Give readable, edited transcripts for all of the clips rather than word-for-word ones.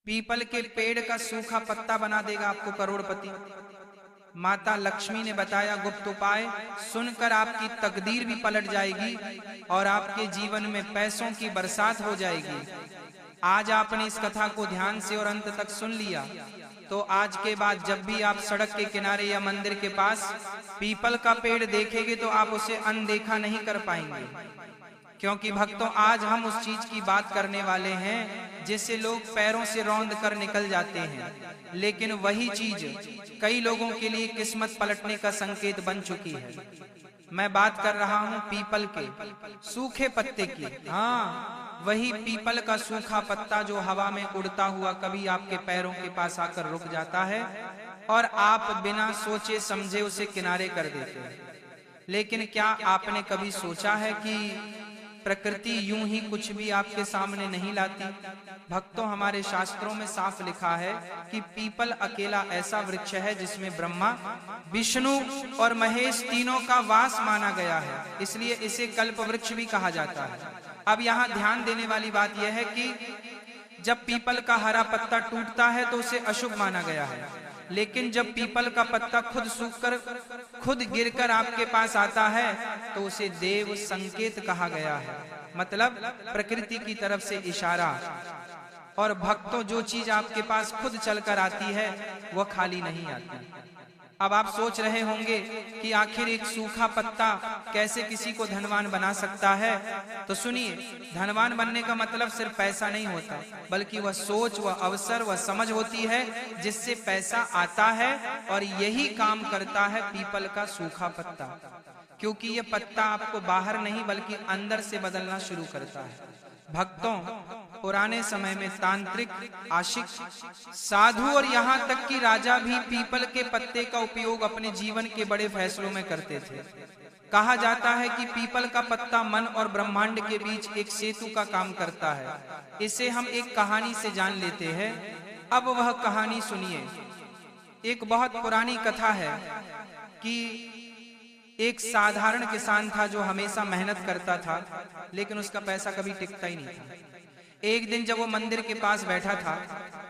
People के पेड़ का सूखा पत्ता बना देगा आपको करोड़पति। माता लक्ष्मी ने बताया गुप्त उपाय, सुनकर आपकी तकदीर भी पलट जाएगी और आपके जीवन में पैसों की बरसात हो जाएगी। आज आपने इस कथा को ध्यान से और अंत तक सुन लिया, तो आज के बाद जब भी आप सड़क के किनारे या मंदिर के पास पीपल का पेड़ देखेंगे तो आप उसे अनदेखा नहीं कर पाएंगे। क्योंकि भक्तों, आज हम उस चीज की बात करने वाले हैं जिसे लोग पैरों से रौंद कर निकल जाते हैं, लेकिन वही चीज कई लोगों के लिए किस्मत पलटने का संकेत बन चुकी है। मैं बात कर रहा हूं पीपल के सूखे पत्ते की। हाँ, वही पीपल का सूखा पत्ता जो हवा में उड़ता हुआ कभी आपके पैरों के पास आकर रुक जाता है और आप बिना सोचे समझे उसे किनारे कर देते हैं। लेकिन क्या आपने कभी सोचा है कि प्रकृति यूं ही कुछ भी आपके सामने नहीं लाती? भक्तों, हमारे शास्त्रों में साफ लिखा है कि पीपल अकेला ऐसा वृक्ष है जिसमें ब्रह्मा, विष्णु और महेश तीनों का वास माना गया है, इसलिए इसे कल्प वृक्ष भी कहा जाता है। अब यहाँ ध्यान देने वाली बात यह है कि जब पीपल का हरा पत्ता टूटता है तो उसे अशुभ माना गया है, लेकिन जब पीपल का पत्ता खुद सूखकर खुद गिरकर आपके पास आता है तो उसे देव संकेत कहा गया है, मतलब प्रकृति की तरफ से इशारा। और भक्तों, जो चीज आपके पास खुद चलकर आती है वह खाली नहीं आती। अब आप सोच रहे होंगे कि आखिर एक सूखा पत्ता कैसे किसी को धनवान बना सकता है? तो सुनिए, धनवान बनने का मतलब सिर्फ पैसा नहीं होता, बल्कि वह सोच, वह अवसर, वह समझ होती है जिससे पैसा आता है। और यही काम करता है पीपल का सूखा पत्ता, क्योंकि यह पत्ता आपको बाहर नहीं बल्कि अंदर से बदलना शुरू करता है। भक्तों, पुराने समय में तांत्रिक, आशिक, साधु और यहाँ तक कि राजा भी पीपल के पत्ते का उपयोग अपने जीवन के बड़े फैसलों में करते थे। कहा जाता है कि पीपल का पत्ता मन और ब्रह्मांड के बीच एक सेतु का काम करता है। इसे हम एक कहानी से जान लेते हैं। अब वह कहानी सुनिए। एक बहुत पुरानी कथा है कि एक साधारण किसान था जो हमेशा मेहनत करता था, लेकिन उसका पैसा कभी टिकता ही नहीं था। एक दिन जब वो मंदिर के पास बैठा था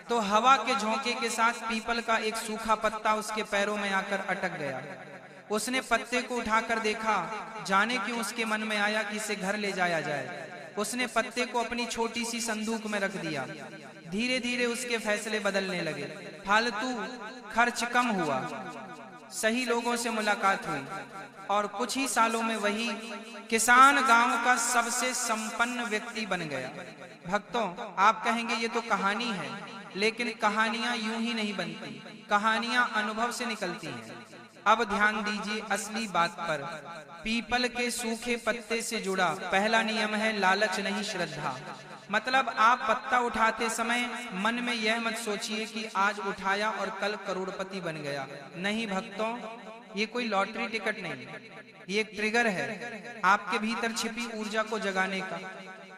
तो हवा के झोंके के साथ पीपल का एक सूखा पत्ता उसके पैरों में आकर अटक गया। उसने पत्ते को उठाकर देखा, जाने क्यों उसके मन में आया कि इसे घर ले जाया जाए। उसने पत्ते को अपनी छोटी सी संदूक में रख दिया। धीरे धीरे उसके फैसले बदलने लगे, फालतू खर्च कम हुआ, सही लोगों से मुलाकात हुई और कुछ ही सालों में वही किसान गांव का सबसे संपन्न व्यक्ति बन गया। भक्तों, आप कहेंगे ये तो कहानी है, लेकिन कहानियां यूं ही नहीं बनती, कहानियां अनुभव से निकलती हैं। अब ध्यान दीजिए असली बात पर। पीपल के सूखे पत्ते से जुड़ा पहला नियम है लालच नहीं, श्रद्धा। मतलब आप पत्ता उठाते समय मन में यह मत सोचिए कि आज उठाया और कल करोड़पति बन गया। नहीं भक्तों, ये कोई लॉटरी टिकट नहीं, ये एक ट्रिगर है आपके भीतर छिपी ऊर्जा को जगाने का।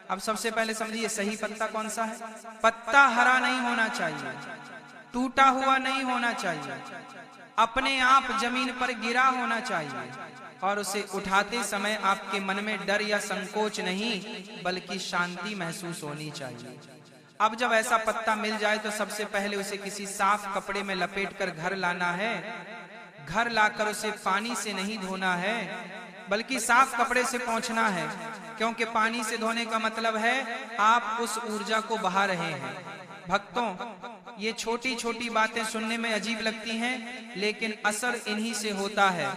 अब सबसे पहले समझिए सही पत्ता कौन सा है। पत्ता हरा नहीं होना चाहिए, टूटा हुआ नहीं होना चाहिए, अपने आप जमीन पर गिरा होना चाहिए और उसे उठाते समय आपके मन में डर या संकोच नहीं बल्कि शांति महसूस होनी चाहिए। अब जब ऐसा पत्ता मिल जाए तो सबसे पहले उसे किसी साफ कपड़े में लपेटकर घर लाना है। घर लाकर उसे पानी से नहीं धोना है बल्कि साफ कपड़े से पोंछना है, क्योंकि पानी से धोने का मतलब है आप उस ऊर्जा को बहा रहे हैं। भक्तों, ये छोटी छोटी बातें सुनने में अजीब लगती हैं, लेकिन असर इन्हीं से होता है।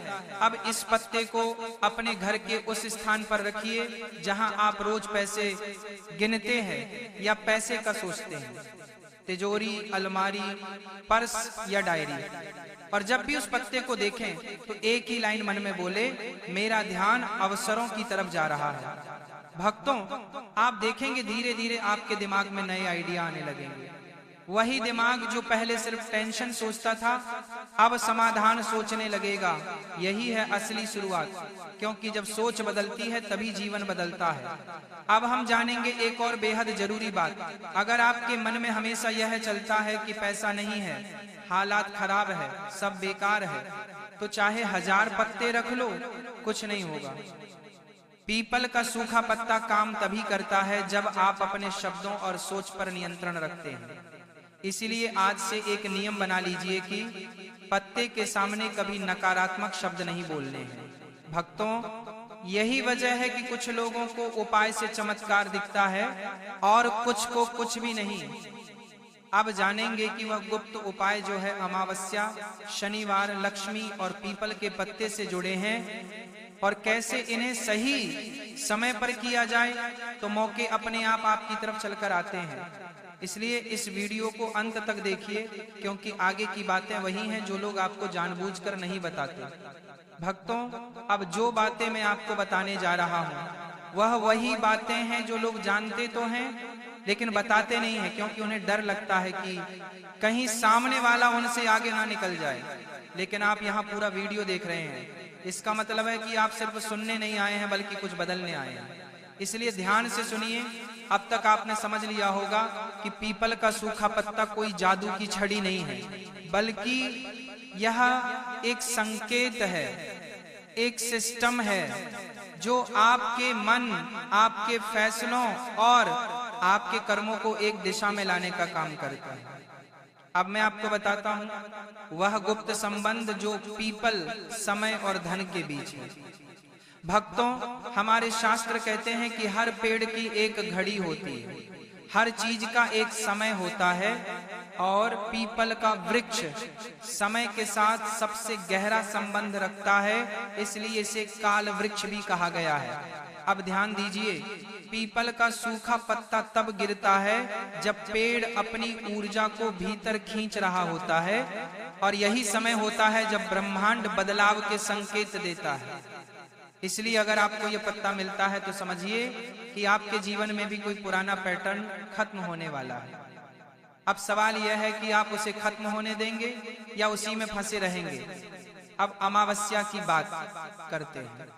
अब इस पत्ते को अपने घर के उस स्थान पर रखिए जहां आप रोज पैसे गिनते हैं या पैसे का सोचते हैं, तिजोरी, अलमारी, पर्स या डायरी। और जब भी उस पत्ते को देखें तो एक ही लाइन मन में बोले, मेरा ध्यान अवसरों की तरफ जा रहा है। भक्तों, आप देखेंगे धीरे धीरे आपके दिमाग में नए आइडिया आने लगेंगे। वही दिमाग जो पहले सिर्फ टेंशन सोचता था अब समाधान सोचने लगेगा। यही है असली शुरुआत, क्योंकि जब सोच बदलती है तभी जीवन बदलता है। अब हम जानेंगे एक और बेहद जरूरी बात। अगर आपके मन में हमेशा यह चलता है कि पैसा नहीं है, हालात खराब है, सब बेकार है, तो चाहे 1000 पत्ते रख लो, कुछ नहीं होगा। पीपल का सूखा पत्ता काम तभी करता है जब आप अपने शब्दों और सोच पर नियंत्रण रखते हैं। इसीलिए आज से एक नियम बना लीजिए कि पत्ते के सामने कभी नकारात्मक शब्द नहीं बोलने हैं। भक्तों, यही वजह है कि कुछ लोगों को उपाय से चमत्कार दिखता है और कुछ को कुछ भी नहीं। अब जानेंगे कि वह गुप्त उपाय जो है अमावस्या, शनिवार, लक्ष्मी और पीपल के पत्ते से जुड़े हैं और कैसे इन्हें सही समय पर किया जाए तो मौके अपने आप आपकी तरफ चलकर आते हैं। इसलिए इस वीडियो को अंत तक देखिए, क्योंकि आगे की बातें वही हैं जो लोग आपको जानबूझकर नहीं बताते। भक्तों, अब जो बातें मैं आपको बताने जा रहा हूं वह वही बातें हैं जो लोग जानते तो हैं लेकिन बताते नहीं हैं, क्योंकि उन्हें डर लगता है कि कहीं सामने वाला उनसे आगे ना निकल जाए। लेकिन आप यहाँ पूरा वीडियो देख रहे हैं, इसका मतलब है कि आप सिर्फ सुनने नहीं आए हैं बल्कि कुछ बदलने आए हैं। इसलिए ध्यान से सुनिए। अब तक आपने समझ लिया होगा कि पीपल का सूखा पत्ता कोई जादू की छड़ी नहीं है, बल्कि यह एक संकेत है, एक सिस्टम है जो आपके मन, आपके फैसलों और आपके कर्मों को एक दिशा में लाने का काम करता है। अब मैं आपको बताता हूं वह गुप्त संबंध जो पीपल, समय और धन के बीच है। भक्तों, हमारे शास्त्र कहते हैं कि हर पेड़ की एक घड़ी होती है, हर चीज का एक समय होता है और पीपल का वृक्ष समय के साथ सबसे गहरा संबंध रखता है, इसलिए इसे काल वृक्ष भी कहा गया है। अब ध्यान दीजिए, पीपल का सूखा पत्ता तब गिरता है जब पेड़ अपनी ऊर्जा को भीतर खींच रहा होता है और यही समय होता है जब ब्रह्मांड बदलाव के संकेत देता है। इसलिए अगर आपको यह पत्ता मिलता है तो समझिए कि आपके जीवन में भी कोई पुराना पैटर्न खत्म होने वाला है। अब सवाल यह है कि आप उसे खत्म होने देंगे या उसी में फंसे रहेंगे। अब अमावस्या की बात करते हैं।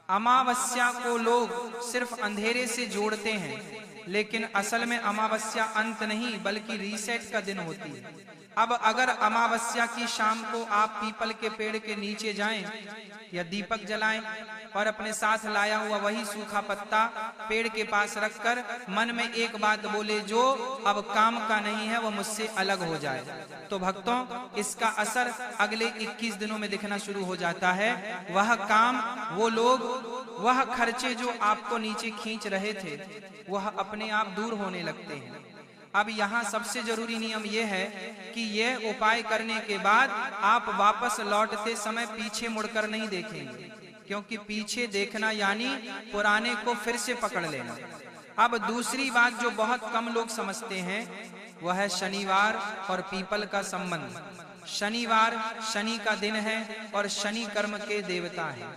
अमावस्या को लोग सिर्फ अंधेरे से जोड़ते हैं, लेकिन असल में अमावस्या अंत नहीं बल्कि रीसेट का दिन होती है। अब अगर अमावस्या की शाम को आप पीपल के पेड़ के नीचे जाएं या दीपक जलाएं और अपने साथ लाया हुआ वही सूखा पत्ता पेड़ के पास रखकर मन में एक बात बोले, जो अब काम का नहीं है वो मुझसे अलग हो जाए, तो भक्तों इसका असर अगले 21 दिनों में दिखना शुरू हो जाता है। वह काम, वो लोग, वह खर्चे जो आपको नीचे खींच रहे थे वह अपने आप दूर होने लगते हैं। अब यहाँ सबसे जरूरी नियम यह है कि यह उपाय करने के बाद आप वापस लौटते समय पीछे मुड़कर नहीं देखेंगे, क्योंकि पीछे देखना यानी पुराने को फिर से पकड़ लेना। अब दूसरी बात जो बहुत कम लोग समझते हैं वह है शनिवार और पीपल का संबंध। शनिवार शनि का दिन है और शनि कर्म के देवता हैं।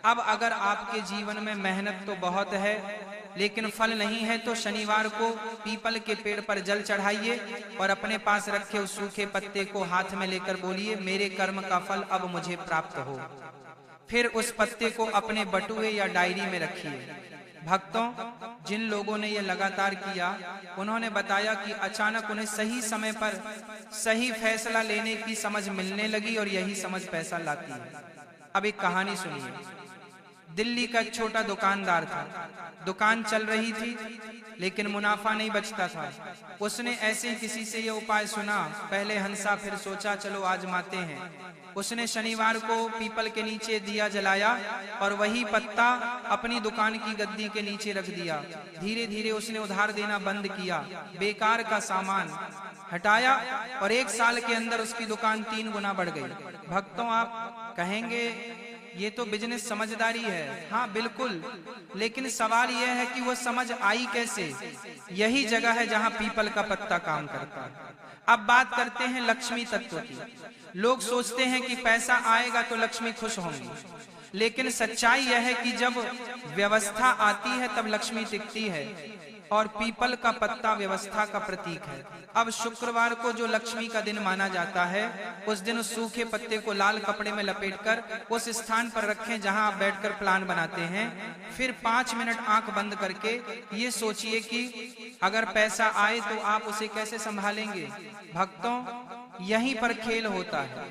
अब अगर आपके जीवन में मेहनत तो बहुत है लेकिन फल नहीं है तो शनिवार को पीपल के पेड़ पर जल चढ़ाइए और अपने पास रखे उस सूखे पत्ते को हाथ में लेकर बोलिए, मेरे कर्म का फल अब मुझे प्राप्त हो। फिर उस पत्ते को अपने बटुए या डायरी में रखिए। भक्तों, जिन लोगों ने ये लगातार किया उन्होंने बताया कि अचानक उन्हें सही समय पर सही फैसला लेने की समझ मिलने लगी और यही समझ पैसा लाती है। अब एक कहानी सुनिए। दिल्ली का एक छोटा दुकानदार था। दुकान चल रही थी लेकिन मुनाफा नहीं बचता था। उसने ऐसे किसी से यह उपाय सुना, पहले हंसा फिर सोचा चलो आजमाते हैं। उसने शनिवार को पीपल के नीचे दिया जलाया और वही पत्ता अपनी दुकान की गद्दी के नीचे रख दिया। धीरे धीरे उसने उधार देना बंद किया, बेकार का सामान हटाया और 1 साल के अंदर उसकी दुकान 3 गुना बढ़ गई। भक्तों, आप कहेंगे ये तो बिजनेस समझदारी है। हाँ बिल्कुल, लेकिन सवाल यह है कि वो समझ आई कैसे। यही जगह है जहाँ पीपल का पत्ता काम करता है। अब बात करते हैं लक्ष्मी तत्व की। लोग सोचते हैं कि पैसा आएगा तो लक्ष्मी खुश होंगी, लेकिन सच्चाई यह है कि जब व्यवस्था आती है तब लक्ष्मी टिकती है और पीपल का पत्ता व्यवस्था का प्रतीक है। अब शुक्रवार को जो लक्ष्मी का दिन माना जाता है, उस दिन उस सूखे पत्ते को लाल कपड़े में लपेटकर उस स्थान पर रखें जहां आप बैठकर प्लान बनाते हैं। फिर 5 मिनट आंख बंद करके ये सोचिए कि अगर पैसा आए तो आप उसे कैसे संभालेंगे। भक्तों, यहीं पर खेल होता है।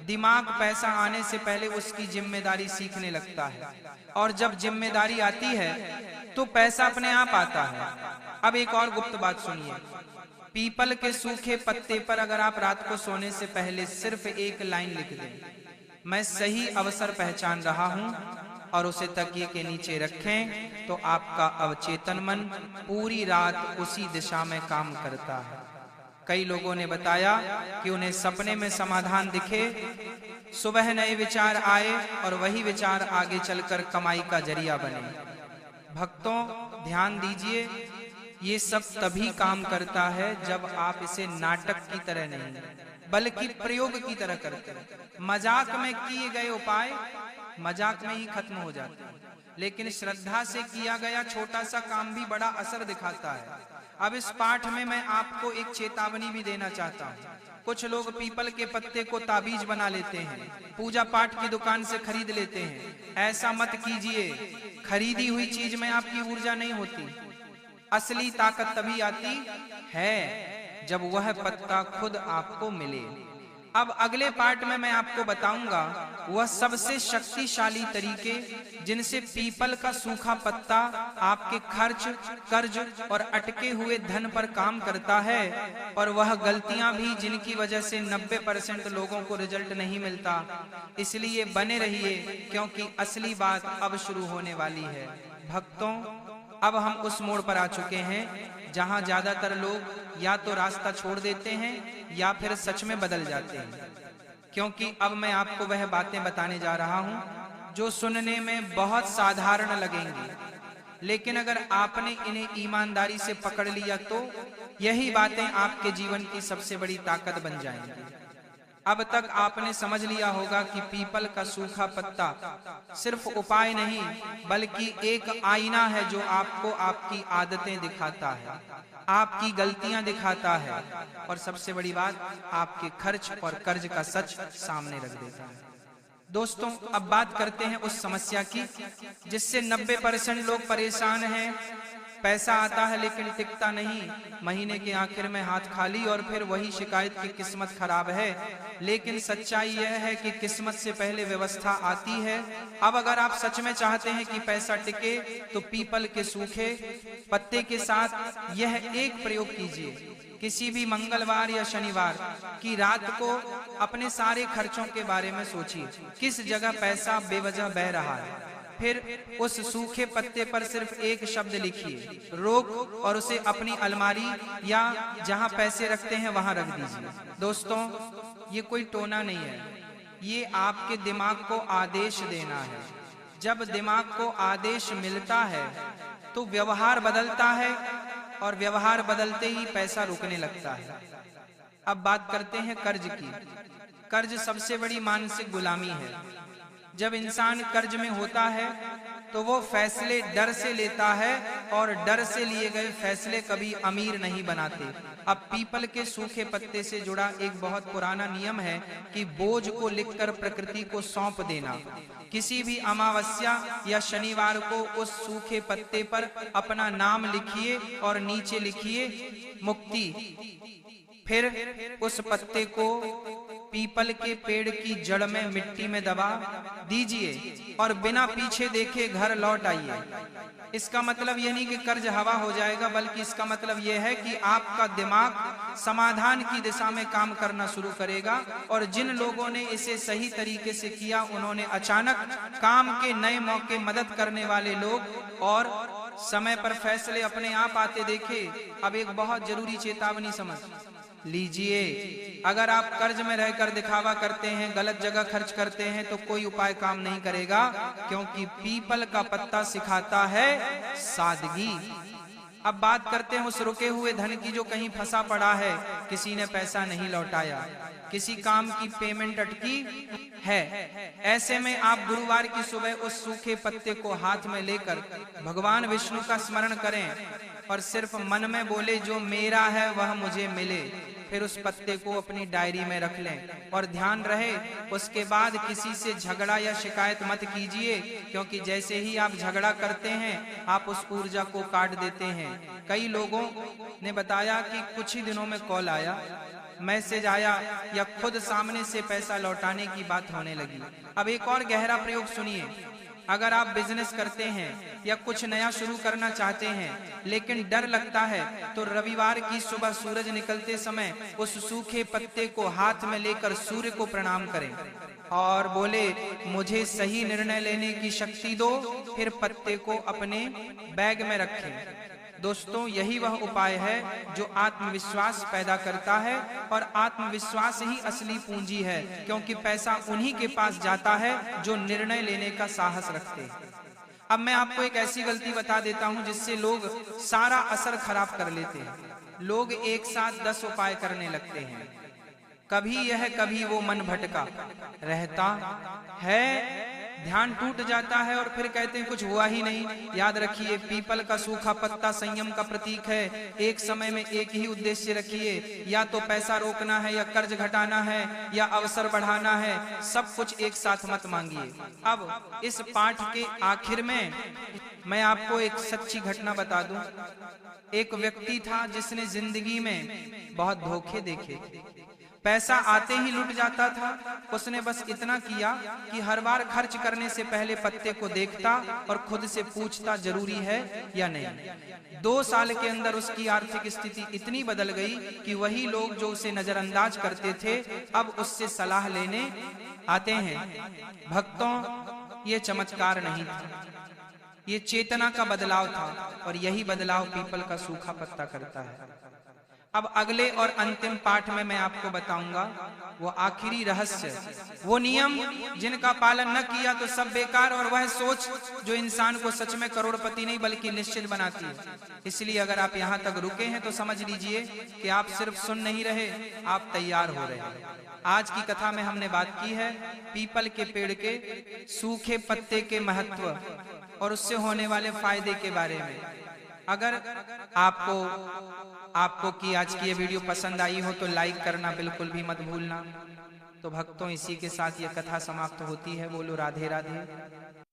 दिमाग पैसा आने से पहले उसकी जिम्मेदारी सीखने लगता है और जब जिम्मेदारी आती है तो पैसा अपने आप आता है। अब एक और गुप्त बात सुनिए। पीपल के सूखे पत्ते पर अगर आप रात को सोने से पहले सिर्फ एक लाइन लिख दें, मैं सही अवसर पहचान रहा हूं, और उसे तकिए के नीचे रखें, तो आपका अवचेतन मन पूरी रात उसी दिशा में काम करता है। कई लोगों ने बताया कि उन्हें सपने में समाधान दिखे, सुबह नए विचार आए और वही विचार आगे चलकर कमाई का जरिया बने। भक्तों, ध्यान दीजिए, ये सब तभी काम करता है जब आप इसे नाटक की तरह नहीं बल्कि प्रयोग की तरह करते हैं। मजाक में किए गए उपाय मजाक में ही खत्म हो जाते हैं, लेकिन श्रद्धा से किया गया छोटा सा काम भी बड़ा असर दिखाता है। अब इस पाठ में मैं आपको एक चेतावनी भी देना चाहता हूँ। कुछ लोग पीपल के पत्ते को ताबीज बना लेते हैं, पूजा पाठ की दुकान से खरीद लेते हैं। ऐसा मत कीजिए। खरीदी हुई चीज में आपकी ऊर्जा नहीं होती। असली ताकत तभी आती है जब वह पत्ता खुद आपको मिले। अब अगले पार्ट में मैं आपको बताऊंगा वह सबसे शक्तिशाली तरीके जिनसे पीपल का सूखा पत्ता आपके खर्च, कर्ज और अटके हुए धन पर काम करता है, और वह गलतियां भी जिनकी वजह से 90% लोगों को रिजल्ट नहीं मिलता। इसलिए बने रहिए, क्योंकि असली बात अब शुरू होने वाली है। भक्तों, अब हम उस मोड़ पर आ चुके हैं जहां ज्यादातर लोग या तो रास्ता छोड़ देते हैं या फिर सच में बदल जाते हैं, क्योंकि अब मैं आपको वह बातें बताने जा रहा हूं जो सुनने में बहुत साधारण लगेंगी, लेकिन अगर आपने इन्हें ईमानदारी से पकड़ लिया तो यही बातें आपके जीवन की सबसे बड़ी ताकत बन जाएंगी। अब तक आपने समझ लिया होगा कि पीपल का सूखा पत्ता सिर्फ उपाय नहीं बल्कि एक आईना है जो आपको आपकी आदतें दिखाता है, आपकी गलतियां दिखाता है, और सबसे बड़ी बात आपके खर्च और कर्ज का सच सामने रख देता है। दोस्तों, अब बात करते हैं उस समस्या की जिससे 90% लोग परेशान हैं। पैसा आता है लेकिन टिकता नहीं, महीने के आखिर में हाथ खाली, और फिर वही शिकायत की किस्मत खराब है। लेकिन सच्चाई यह है कि किस्मत से पहले व्यवस्था आती है। अब अगर आप सच में चाहते हैं कि पैसा टिके तो पीपल के सूखे पत्ते के साथ यह एक प्रयोग कीजिए। किसी भी मंगलवार या शनिवार की रात को अपने सारे खर्चों के बारे में सोचिए, किस जगह पैसा बेवजह बह रहा है। फिर उस सूखे पत्ते पर सिर्फ एक शब्द लिखिए, रोक, और उसे अपनी अलमारी या जहां पैसे रखते हैं वहां रख दीजिए। दोस्तों, ये कोई टोना नहीं है, ये आपके दिमाग को आदेश देना है। जब दिमाग को आदेश मिलता है तो व्यवहार बदलता है, और व्यवहार बदलते ही पैसा रुकने लगता है। अब बात करते हैं कर्ज की। कर्ज सबसे बड़ी मानसिक गुलामी है। जब इंसान कर्ज में होता है तो वो फैसले डर से लेता है, और डर से लिए गए फैसले कभी अमीर नहीं बनाते। अब पीपल के सूखे पत्ते से जुड़ा एक बहुत पुराना नियम है कि बोझ को लिखकर प्रकृति को सौंप देना। किसी भी अमावस्या या शनिवार को उस सूखे पत्ते पर अपना नाम लिखिए और नीचे लिखिए मुक्ति। फिर उस पत्ते को पीपल के पेड़ की जड़ में मिट्टी में दबा दीजिए और बिना पीछे देखे घर लौट आइए। इसका मतलब यह नहीं कि कर्ज हवा हो जाएगा, बल्कि इसका मतलब यह है कि आपका दिमाग समाधान की दिशा में काम करना शुरू करेगा। और जिन लोगों ने इसे सही तरीके से किया उन्होंने अचानक काम के नए मौके, मदद करने वाले लोग और समय पर फैसले अपने आप आते देखे। अब एक बहुत जरूरी चेतावनी समझ लीजिए, अगर आप कर्ज में रहकर दिखावा करते हैं, गलत जगह खर्च करते हैं, तो कोई उपाय काम नहीं करेगा, क्योंकि पीपल का पत्ता सिखाता है सादगी। अब बात करते हैं उस रुके हुए धन की जो कहीं फंसा पड़ा है, किसी ने पैसा नहीं लौटाया, किसी काम की पेमेंट अटकी है। ऐसे में आप गुरुवार की सुबह उस सूखे पत्ते को हाथ में लेकर भगवान विष्णु का स्मरण करें और सिर्फ मन में बोले, जो मेरा है वह मुझे मिले। फिर उस पत्ते को अपनी डायरी में रख लें और ध्यान रहे उसके बाद किसी से झगड़ा या शिकायत मत कीजिए, क्योंकि जैसे ही आप झगड़ा करते हैं आप उस ऊर्जा को काट देते हैं। कई लोगों ने बताया कि कुछ ही दिनों में कॉल आया, मैसेज आया या खुद सामने से पैसा लौटाने की बात होने लगी। अब एक और गहरा प्रयोग सुनिए। अगर आप बिजनेस करते हैं या कुछ नया शुरू करना चाहते हैं लेकिन डर लगता है, तो रविवार की सुबह सूरज निकलते समय उस सूखे पत्ते को हाथ में लेकर सूर्य को प्रणाम करें और बोले, मुझे सही निर्णय लेने की शक्ति दो। फिर पत्ते को अपने बैग में रखें। दोस्तों, यही वह उपाय है जो आत्मविश्वास पैदा करता है, और आत्मविश्वास ही असली पूंजी है, क्योंकि पैसा उन्हीं के पास जाता है जो निर्णय लेने का साहस रखते हैं। अब मैं आपको एक ऐसी गलती बता देता हूं जिससे लोग सारा असर खराब कर लेते हैं। लोग एक साथ 10 उपाय करने लगते हैं, कभी यह कभी वो मन भटका रहता है, ध्यान टूट जाता है और फिर कहते हैं कुछ हुआ ही नहीं। याद रखिए, पीपल का सूखा पत्ता संयम का प्रतीक है। एक समय में एक ही उद्देश्य रखिए, या तो पैसा रोकना है, या कर्ज घटाना है, या अवसर बढ़ाना है। सब कुछ एक साथ मत मांगिए। अब इस पाठ के आखिर में मैं आपको एक सच्ची घटना बता दूं। एक व्यक्ति था जिसने जिंदगी में बहुत धोखे देखे थे। पैसा आते ही लुट जाता था। उसने बस इतना किया कि हर बार खर्च करने से पहले पत्ते को देखता और खुद से पूछता, जरूरी है या नहीं। 2 साल के अंदर उसकी आर्थिक स्थिति इतनी बदल गई कि वही लोग जो उसे नजरअंदाज करते थे अब उससे सलाह लेने आते हैं। भक्तों, ये चमत्कार नहीं था, ये चेतना का बदलाव था, और यही बदलाव पीपल का सूखा पत्ता करता है। अब अगले और अंतिम पाठ में मैं आपको बताऊंगा वो आखिरी रहस्य, वो नियम जिनका पालन न किया तो सब बेकार, और वह सोच जो इंसान को सच में करोड़पति नहीं बल्कि निश्चित बनाती है। इसलिए अगर आप यहाँ तक रुके हैं तो समझ लीजिए कि आप सिर्फ सुन नहीं रहे, आप तैयार हो रहे हैं। आज की कथा में हमने बात की है पीपल के पेड़ के सूखे पत्ते के महत्व और उससे होने वाले फायदे के बारे में। अगर आपको की आज की ये वीडियो पसंद आई हो तो लाइक करना बिल्कुल भी मत भूलना। तो भक्तों, इसी के साथ ये कथा समाप्त होती है। बोलो राधे राधे।